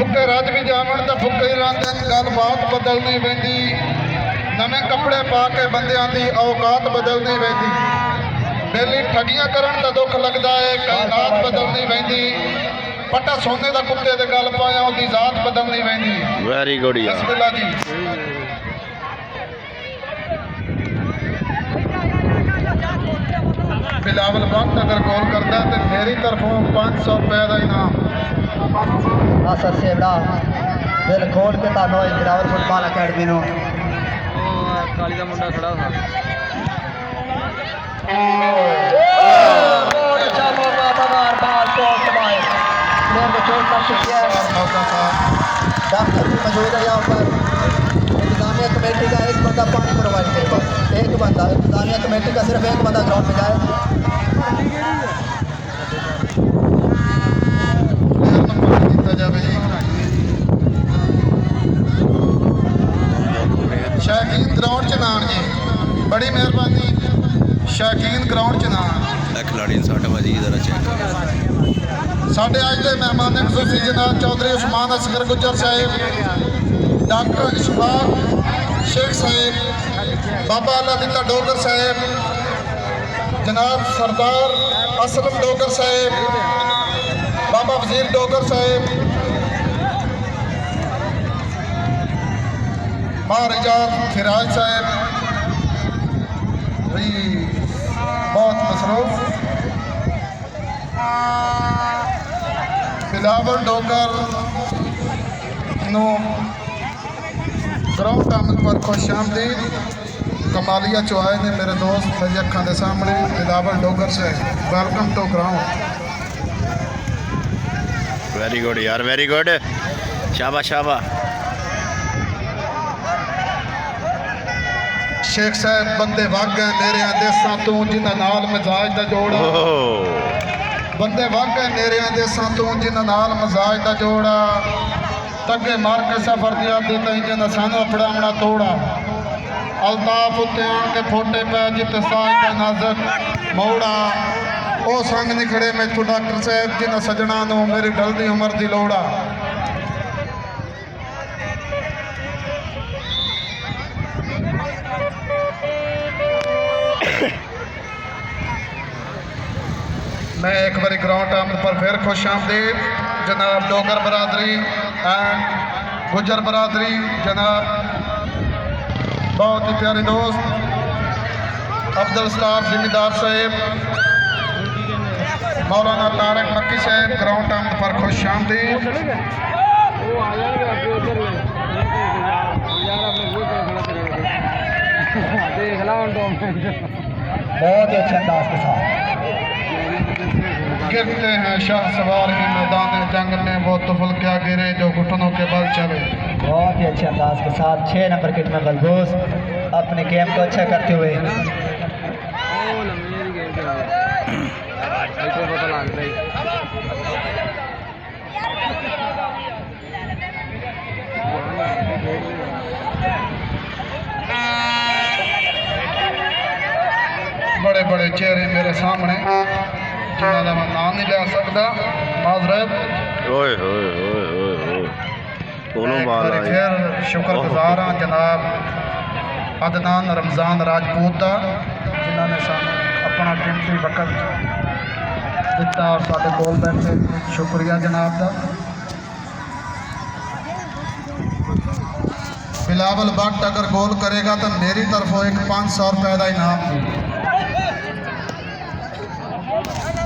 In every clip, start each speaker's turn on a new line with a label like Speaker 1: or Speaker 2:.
Speaker 1: फुके रज भी जावन तो फुके ही रहिंदे ने, गलबात बदलनी पैंदी, नवे कपड़े पा के बंदियां दी औकात बदलनी पैंदी, डेली ठगियां करन तो दुख लगता है, कायनात बदलनी पैंदी, पट्टा सोने का कुत्ते दे गल पाया उसकी जात बदलनी पैंदी।
Speaker 2: वेरी गुड यार,
Speaker 1: बिस्मिल्लाह जी। बिलावल वक्त अगर गोल करता है तो मेरी तरफों 500 रुपए का इनाम।
Speaker 3: सर सेवड़ा दिल खोल के तानो बिलावल फुटबॉल अकेडमी नो
Speaker 4: काली का मुंडा खड़ा था।
Speaker 3: मौजूद है यहाँ पर इंतजामिया कमेटी का एक बंदा पानी प्रोवाइड करेगा, एक बंदा इंतजामिया कमेटी का सिर्फ एक बंदा ग्राउंड में जाए।
Speaker 1: शौकीन ग्राउंड च नान जी, बड़ी मेहरबानी, शौकीन ग्राउंड च नान।
Speaker 2: खिलाड़ी ने 60 बजे जरा चेक कर।
Speaker 1: साढ़े अज के मेहमान खसूसी जनाब चौधरी उस्मान असगर गुजर साहेब, डॉक्टर इशफाक शेख साहेब, बाबा अल्लाह दिता डोगर साहेब, जनाब सरदार असलम डोगर साहेब, बाबा वजीर डोगर साहेब, महाराजात फिराज साहेब भी बहुत मसरूफ, बिलावल डोगर नो ग्राउंड आमद पर खुश आमदीद। कमालिया चौहान ने मेरे दोस्त मेरी अखा के सामने बिलावल डोगर से welcome to ground.
Speaker 2: Very good यार, वेरी गुड, शाबाश शाबाश।
Speaker 1: शेख साहब बंदे वग गए मेरे देसा तू जिन्हां नाल मजाज दा जोड़ा, बंदे वग गए मेरे देसा तू जिन्हां नाल मजाज दा जोड़ा, तगे मार के सफर दिया दी तई जिन्हां सानू अपड़ावना तोड़ा, अल्ताफ उत्ते आन के फोटे पै जिते साज दा नाजक मोड़ा, ओ संग निखड़े मैथू डॉक्टर साहब जिन्हां सजना नू मेरी ढलदी उम्र दी लोड़ा। मैं एक बार ग्राउंड आमद पर फिर खुश आमदीद जनाब डोगर बरादरी एंड गुजर बरादरी, जनाब बहुत ही प्यारे दोस्त अब्दुल सलाम जिम्मेदार साहेब, मौलाना तारक मक्की साहेब, ग्राउंड आमद पर खुश आमदीद।
Speaker 3: बहुत ही अच्छे अंदाज के साथ
Speaker 1: गिरते हैं शाह सवार ही मैदान जंग में, वो तुफल क्या गिरे जो घुटनों के बल चले।
Speaker 3: बहुत ही अच्छे अंदाज के साथ 6 नंबर किट में बलबूस अपने गेम को अच्छा करते हुए
Speaker 1: बड़े बड़े चेहरे मेरे सामने जिन्हों का मैं नाम नहीं लिया सकता, माजरत।
Speaker 2: ओए ओए ओए ओए ओए, दोनों बाल आए।
Speaker 1: फिर शुक्रगुजार हाँ जनाब अदनान रमज़ान राजपूत का, जिन्होंने सानू अपना कीमती वक्त दिता और साढ़े कोल बैठे, शुक्रिया जनाब का। बिलावल भट्ट अगर गोल करेगा तो मेरी तरफों एक 500 रुपए का इनाम।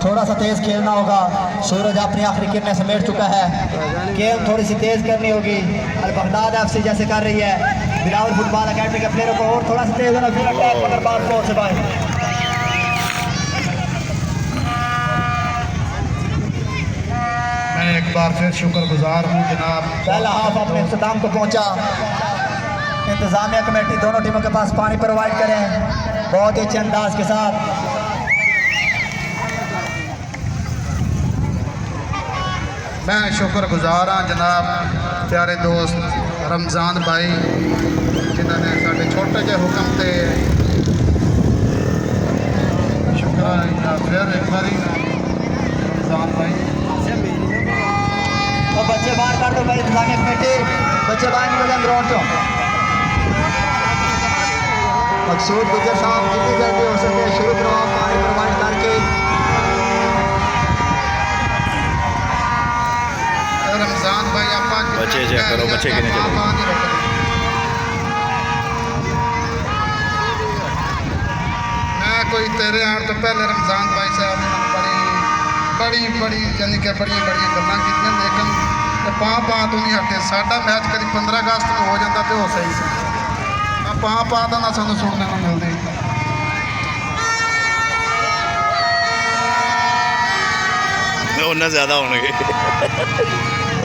Speaker 3: थोड़ा सा तेज खेलना होगा, सूरज अपनी आखिरी किरणें समेट चुका है, गेम थोड़ी सी तेज करनी होगी। अल बगदाद एफसी जैसे कर रही है, बिलावल फुटबॉल अकेडमी के प्लेयरों को और थोड़ा सा तेज होना, फिर अटैक मगर बात को से भाई।
Speaker 1: मैं एक बार फिर शुक्रगुजार हूँ जनाब।
Speaker 3: पहला हाफ अपने इख्तिताम को पहुँचा, इंतजामिया कमेटी दोनों टीमों के पास पानी प्रोवाइड करें बहुत ही अच्छे अंदाज के साथ।
Speaker 1: मैं शुक्रगुजार हाँ जनाब प्यारे दोस्त रमज़ान भाई, जिन्होंने साढ़े छोटे जे हुक्म से शुक्र फिर एक बारी रमज़ान भाई।
Speaker 3: बच्चे बाहर कर दो भाई, इंतजामिया कमेटी बच्चे बाहर निकल जाए ग्राउंड चो। मकसूद गुजर साहब जितनी जल्दी हो सके शुरू करवाओ, पानी प्रोवाइड करके।
Speaker 1: रमजान भाई आपा
Speaker 2: बच्चे चेक करो, बच्चे कितने चले।
Speaker 1: मैं कोई तेरे आने तो पहले रमजान भाई साहब ने बड़ी यानी कि बड़ी गल्लां कीतियां, लेकिन पां तो नहीं हटे। साडा मैच कभी 15 अगस्त में हो जाता तो सही सी, पां तो ना सानू सुनने को मिलती।
Speaker 2: उन्ना ज़्यादा होने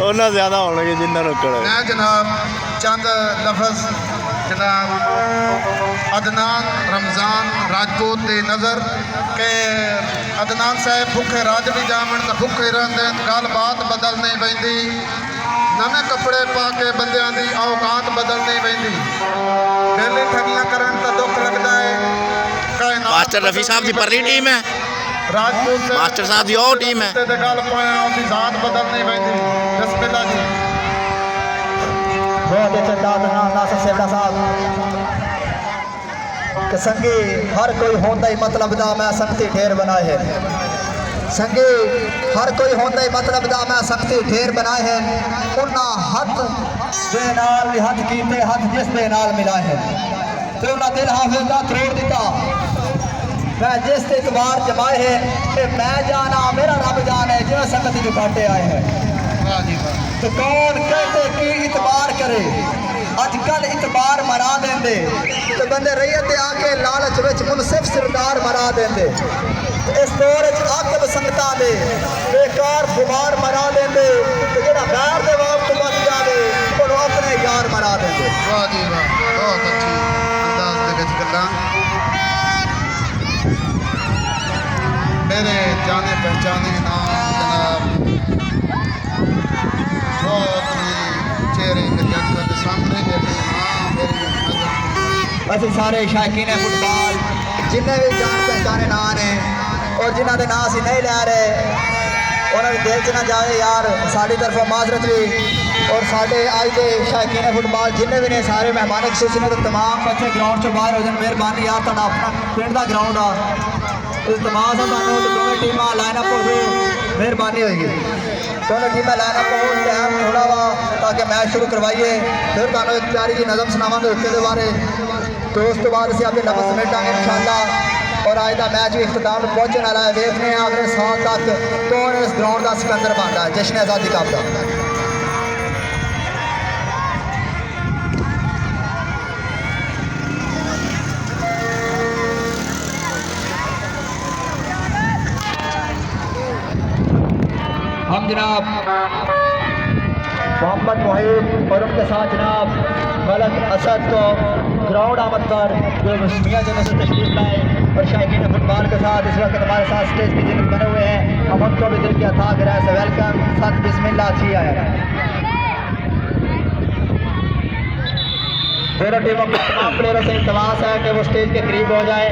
Speaker 2: उन्ना ज़्यादा होने जिन्ना रोकड़।
Speaker 1: मैं जनाब चंद लफज जनाब अदनान रमजान राजपूत की नज़र के अदनान साहब भुखे राज भी जावन तो भुखे रहते, गल बात बदल नहीं पैंदी, नवे कपड़े पा के बंदियां दी औकात बदल नहीं पैंदी, डेली ठगियां करन तो दुख लगता है।
Speaker 2: मास्टर रफी साहब की परली टीम है,
Speaker 1: राजपूत
Speaker 2: मास्टर साहब की और टीम है।
Speaker 1: गल पाया उसकी जात बदल नहीं पैंदी। बिस्मिल्लाह जी।
Speaker 3: बहुत अच्छे नासर सेवड़ा साहब कि संगी हर कोई होंदा ही मतलब दा मैं सख्ती ढेर बनाए है। संगी हर कोई होंदा ही मतलब दा मैं सख्ती ढेर बनाए है। उन्ना हथ दे नाल हथ कीते, हथ जिस दे नाल मिलाए है ते उन्ना दिल हाफिज दा तरोड़ दिता। मैं जिस ते इतबार जमाए है ते मैं जाना मेरा रब जाने जिवें संगत जो काटे आए हैं। तो कौन कहते कि इतबार करे, अजकल इतबार मरा देंदे तो बंदे रैयत आके लालच विच मुनसिफ सरदार मरा देंदे। इस दौर आकब संगतां दे बेकार खुमार मरा देंदे तो जेड़ा गैर दे वक्त बच जावे उन्होंने अपने यार मरा देंदे।
Speaker 1: वाह जी वाह, बहुत अच्छी अंदाज दे विच गल्लां। मेरे जाने पहचाने नाम जनाब बहुत ही चेहरे मेरी अखों के सामने मेरे नाम मेरी
Speaker 3: असं सारे शायकीन फुटबॉल जिन्हें भी जान पहचाने ना ने और जिन्हों के नाम असी नहीं लै रहे उन्होंने दिल च ना जाए यार, साड़ी तरफों माजरत भी। और साढ़े अज के शायकीन फुटबॉल जिन्हें भी ने सारे मेहमान खसूसी ने तो तमाम बच्चे ग्राउंड चो बाहर हो जाए, मेहरबानी यार तुहाडा अपना पिंड का ग्राउंड आ तमाम से दोनों टीम लाइनअप हो गई, मेहरबानी होगी दोनों टीमें लाइनअप हो टाइम थोड़ा वा ताकि मैच शुरू करवाइए। फिर तुहानू एक प्यारी जी नज़म सुनावांगे उसके के बारे, तो उस तो बाद असीं अपने लफ्ज़ समेटांगे इंशाअल्लाह। और अज का मैच भी इख्तिताम पहुंचने वाला है, देखने अगले साल तक कौन इस ग्राउंड का सिकंदर बनता है जश्न आज़ादी कप का। हम जनाब मोहम्मद मुहिब और उनके साथ जनाब मलक असद को ग्राउंड आमद पर जो मियाँ जन से तशरीफ लाए और शायकीन फुटबॉल के साथ इस वक्त हमारे साथ स्टेज की जिन्हें बने हुए हैं, हम उनको भी दिल की अता करें से वेलकम सत बिस्मिल्लाह जी आया। दोनों टीमों के तमाम प्लेयरों से इल्तमास है कि वो स्टेज के करीब हो जाए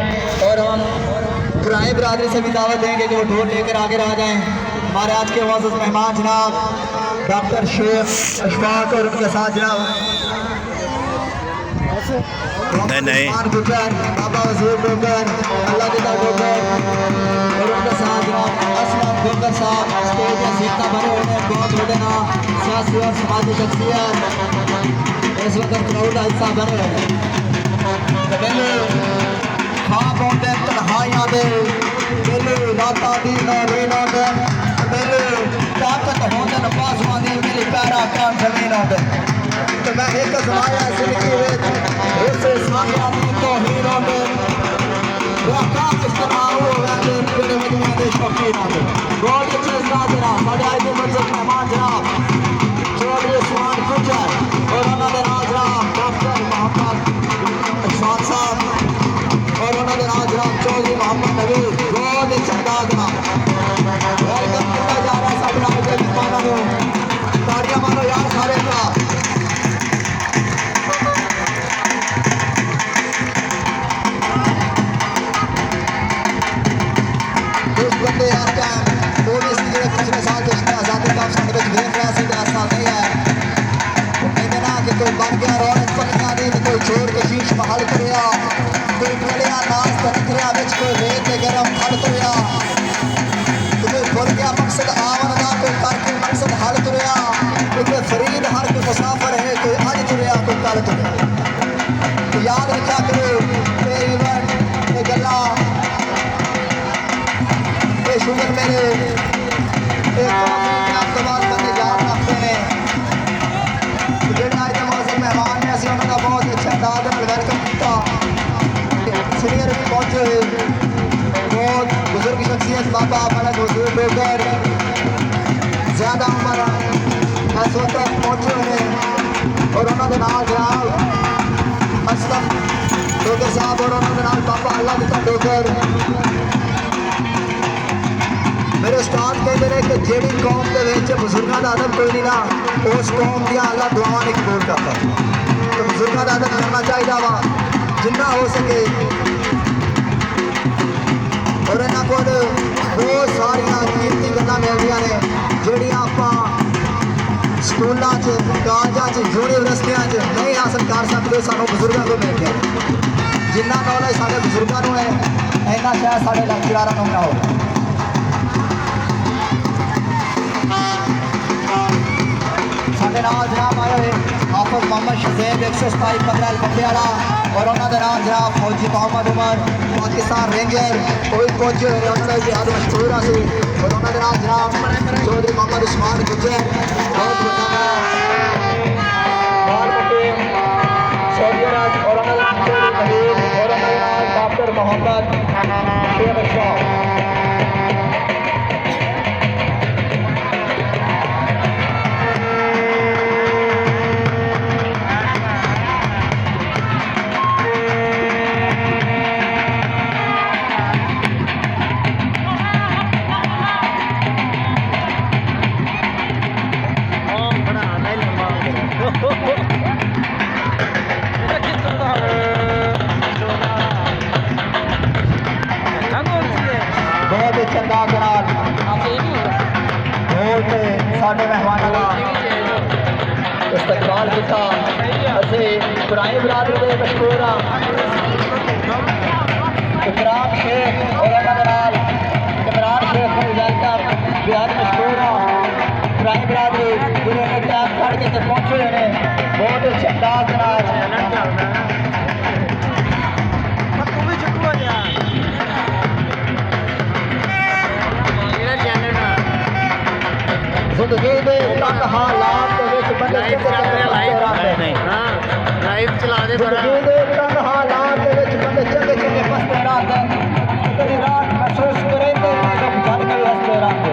Speaker 3: और हम ग्रामीण बरादरी से भी दावत देंगे कि वो ढोल लेकर आगे आ जाएँ। हमारे आज के मुअज़्ज़ज़ मेहमान जनाब डॉक्टर शेख अशफाक और उनके साथ जनाब गुजर बाबा वजीर डोगर अल्लाह दिला डोगर और उनके साथ जनाब असलम डोगर साहब स्टेज या सीटा बने हुए हैं, बहुत बड़े ना सियासी और समाजी शख्सियत इस वक्त क्राउड का हिस्सा बने हुए हैं। खाब होंदे तन्हाइयां दे मेले रातां दी नौरीन होंदे मेले ताकत होंदे बाजुआं दी मेरे पैरा कान जमीन होंदे। तो मैं एक समाया जिंदगी विच इस सामने दी तौहीन होंदे राकाब इस्तेमाल हो वैंदे मेरे वजूहां दे शौकीन होंदे। बहुत अच्छे उस्ताद जनाब साडे अज दे मुअज़्ज़ज़ मेहमान जनाब चौधरी उस्मान गुजर और उन्हां दे नाल जनाब डॉक्टर मोहम्मद अशफाक साहब और उन्होंने आज जनाब चौधरी मोहम्मद नवीद बहुत ही शानदार जनाब वेलकम किया जा रहा है सब राज के मेहमानों को, तालियां मारो यार सारे का। इस बंदे यार का पुलिस ने पिछले साल जश्न आज़ादी का डोगर ज्यादा उम्र इस वक्त पहुंचे हुए हैं और उन्होंने नाल जनाब असलम डोगर साहब और उन्होंने नाल बाबा अल्लाह दिता डोगर। मेरे उस्ताद कहते हैं कि जिहड़ी कौम के विच बुजुर्गों का अदब कोई नहीं ना उस कौम दी अल्लाह दुआवां नहीं कबूल करता। तो बुजुर्गों का अदब करना चाहिए वा जिन्ना हो सके और इन्हों को बहुत सारिया कीमती गल्लां मिलदियां ने जिहड़ियां आपां स्कूलों कॉलेजों यूनिवर्सिटियों नहीं हासिल कर सकते सानू बुजुर्गों को मिल गया। जिन्ना नॉलेज साढ़े बुजुर्गों को है इन्ना शायद साढ़े लेक्चरारां नूं ना हो। साढ़े नाल जनाब आए हुए हाफिज मोहम्मद शहजेब 127 15 बंदे वाला और उन्होंने नाम जनाब फौजी मोहम्मद उमर पाकिस्तान रेंजर कोई पहुंचे हुए हैं उन्होंने जिहाद मशहूर से और उन्होंने नाम जनाब चौधरी मोहम्मद उस्मान गुजर बहुत बड़ा बाल पटेल सऊदी अरब और उन्होंने चौधरी नवीन और उन्होंने नाम डॉक्टर मोहम्मद शेख शाह। बहुत ही चंगा करार बहुत साढ़े मेहमानों का इस्तकबाल किया। असी पुरानी बरादरी के मशहूर इमरान शेख और इमरान शेख को वेलकम बेहद मशहूर पुरानी बरादरी जिन्होंने टाइम खड़ के पहुंचे हुए हैं बहुत ही चंगा करार जिंदगी के तंग हालात बंदे
Speaker 2: लाइव चला दे
Speaker 3: जिंदगी के तंग हालात बंदे चंगे चंगे फसते रहते तेरी रात महसूस करेंगे जब घर के हंसते रहते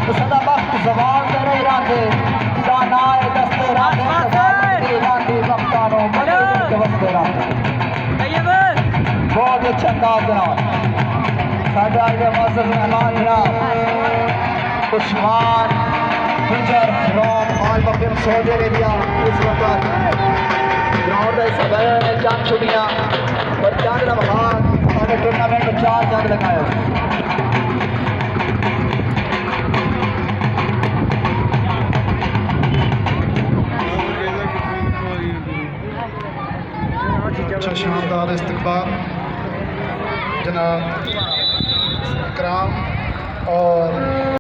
Speaker 3: तो सदा वक्त जवान दे नहीं रहते दानाए दस्ते रहते तेरी राती वक्तानो बड़े के वसते रहते बहुत अच्छा अंदाज जनाब साढ़े आज के मौसम मेहमान जनाब उस्मान गुजर फ्रॉम ऑल बफिम सऊदी अरेबिया इस वक्त ग्राउंड का हिस्सा गए हैं चांद छुट्टियाँ और चांद रमहान हमारे टूर्नामेंट में 4 चांद लगाए।
Speaker 1: अच्छा शानदार इस्तकबाल जनाब कराम